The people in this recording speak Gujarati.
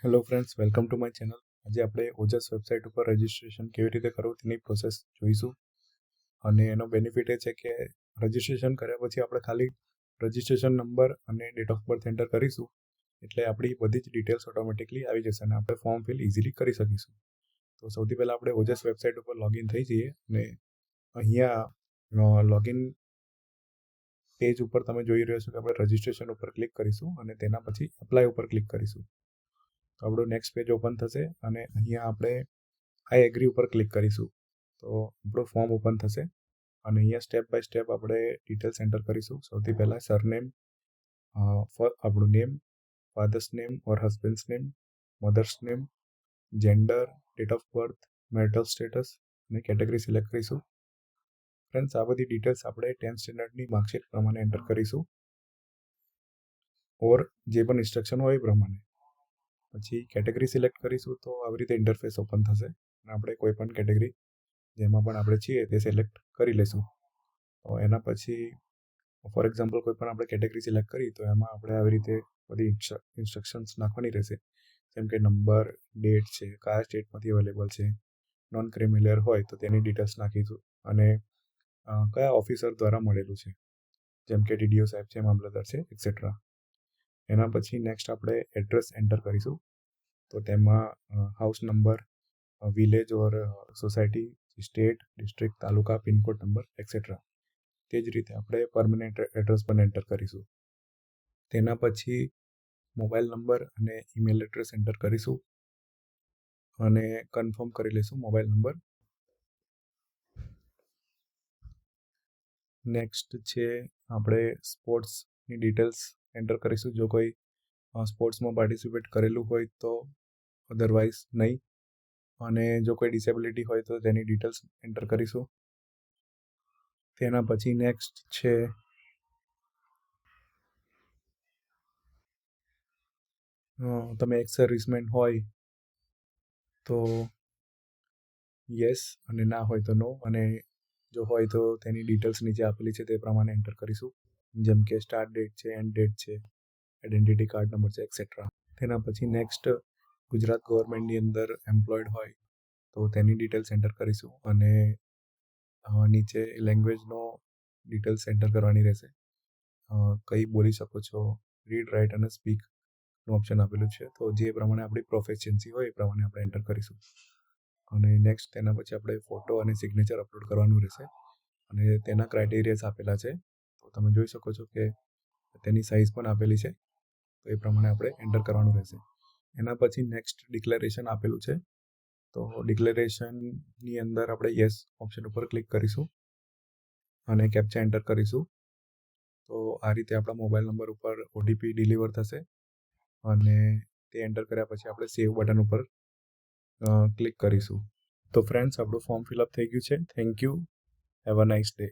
Hello friends, welcome to my channel. આજે આપણે ઓજસ વેબસાઇટ ઉપર રજિસ્ટ્રેશન કેવી રીતે કરવું તેની પ્રોસેસ જોઈશું. અને એનો બેનિફિટ એ છે કે રજિસ્ટ્રેશન કર્યા પછી આપણે ખાલી રજિસ્ટ્રેશન નંબર અને ડેટ ઓફ બર્થ એન્ટર કરીશું એટલે આપણી બધી જ ડિટેલ્સ ઓટોમેટિકલી આવી જશે અને આપણે ફોર્મ ફિલ ઇઝીલી કરી શકીશું. તો સૌથી પહેલાં આપણે ઓજસ વેબસાઇટ ઉપર લોગિન થઈ જઈએ અને અહીંયા લોગિન પેજ ઉપર તમે જોઈ રહ્યો છો કે આપણે રજિસ્ટ્રેશન ઉપર ક્લિક કરીશું અને તેના પછી એપ્લાય ઉપર ક્લિક કરીશું. તો આપણું નેક્સ્ટ પેજ ઓપન થશે અને અહીંયા આપણે આઈ એગ્રી ઉપર ક્લિક કરીશું તો આપણું ફોર્મ ઓપન થશે અને અહીંયા સ્ટેપ બાય સ્ટેપ આપણે ડિટેલ્સ એન્ટર કરીશું. સૌથી પહેલાં સરનેમ, આપણું name, father's name or husband's name, mother's name, gender, date of birth, marital status અને કેટેગરી સિલેક્ટ કરીશું. ફ્રેન્ડ્સ, આ બધી ડિટેલ્સ આપણે 10th સ્ટેન્ડર્ડની માર્કશીટ પ્રમાણે એન્ટર કરીશું ઓર જે પણ ઇન્સ્ટ્રક્શન હોય એ પ્રમાણે. પછી કેટેગરી સિલેક્ટ કરીશું તો આવી રીતે ઇન્ટરફેસ ઓપન થશે અને આપણે કોઈ પણ કેટેગરી જેમાં પણ આપણે છીએ તે સિલેક્ટ કરી લઈશું. તો એના પછી ફોર એક્ઝામ્પલ કોઈ પણ આપણે કેટેગરી સિલેક્ટ કરી તો એમાં આપણે આવી રીતે બધી ઇન્સ્ટ્રક્શન્સ નાખવાની રહેશે, જેમ કે નંબર, ડેટ છે, કયા સ્ટેટમાંથી અવેલેબલ છે, નોન ક્રિમિલિયર હોય તો તેની ડિટેલ્સ નાખીશું અને કયા ઓફિસર દ્વારા મળેલું છે, જેમ કે ટીડીઓ સાહેબ છે, મામલતદાર છે, એક્સેટ્રા. એના પછી નેક્સ્ટ આપણે એડ્રેસ એન્ટર કરીશું તો તેમાં હાઉસ નંબર, વિલેજ ઓર સોસાયટી, સ્ટેટ, ડિસ્ટ્રિક્ટ, તાલુકા, પિનકોડ નંબર એક્સેટ્રા. તે જ રીતે આપણે પરમનન્ટ એડ્રેસ પણ એન્ટર કરીશું. તેના પછી મોબાઈલ નંબર અને ઈમેલ એડ્રેસ એન્ટર કરીશું અને કન્ફર્મ કરી લઈશું મોબાઈલ નંબર. નેક્સ્ટ છે આપણે સ્પોર્ટ્સની ડિટેલ્સ એન્ટર કરીશું. જો કોઈ સ્પોર્ટ્સમાં પાર્ટિસિપેટ કરેલું હોય તો, અધરવાઇઝ નહીં. અને જો કોઈ ડિસેબિલિટી હોય તો તેની ડિટેલ્સ એન્ટર કરીશું. તેના પછી નેક્સ્ટ છે તમે એક્સ સર્વિસમેન હોય તો યસ અને ના હોય તો નો, અને જો હોય તો તેની ડિટેલ્સ નીચે આપેલી છે તે પ્રમાણે એન્ટર કરીશું, જેમ કે સ્ટાર્ટ ડેટ છે, એન્ડ ડેટ છે, આઈડેન્ટિટી કાર્ડ નંબર છે એક્સેટ્રા. તેના પછી નેક્સ્ટ ગુજરાત ગવર્મેન્ટની અંદર એમ્પ્લોયડ હોય તો તેની ડિટેલ્સ એન્ટર કરીશું અને નીચે લેંગ્વેજનો ડિટેલ્સ એન્ટર કરવાની રહેશે. કઈ બોલી શકો છો, રીડ, રાઇટ અને સ્પીકનું ઓપ્શન આપેલું છે, તો જે પ્રમાણે આપણી પ્રોફેશન્સી હોય એ પ્રમાણે આપણે એન્ટર કરીશું. અને નેક્સ્ટ તેના પછી આપણે ફોટો અને સિગ્નેચર અપલોડ કરવાનું રહેશે અને તેના ક્રાઇટેરિયાસ આપેલા છે, તો તમે જોઈ શકો છો કે તેની સાઇઝ પણ આપેલી છે, તો એ પ્રમાણે આપણે એન્ટર કરવાનું રહેશે. એના પછી નેક્સ્ટ ડિક્લેરેશન આપેલું છે, તો ડિક્લેરેશનની અંદર આપણે યસ ઓપ્શન ઉપર ક્લિક કરીશું અને કેપ્ચા એન્ટર કરીશું. તો આ રીતે આપણા મોબાઈલ નંબર ઉપર ઓટીપી ડિલિવર થશે અને તે એન્ટર કર્યા પછી આપણે સેવ બટન ઉપર ક્લિક કરીશું. તો ફ્રેન્ડ્સ, આપણું ફોર્મ ફિલઅપ થઈ ગયું છે. Thank you. Have a nice day.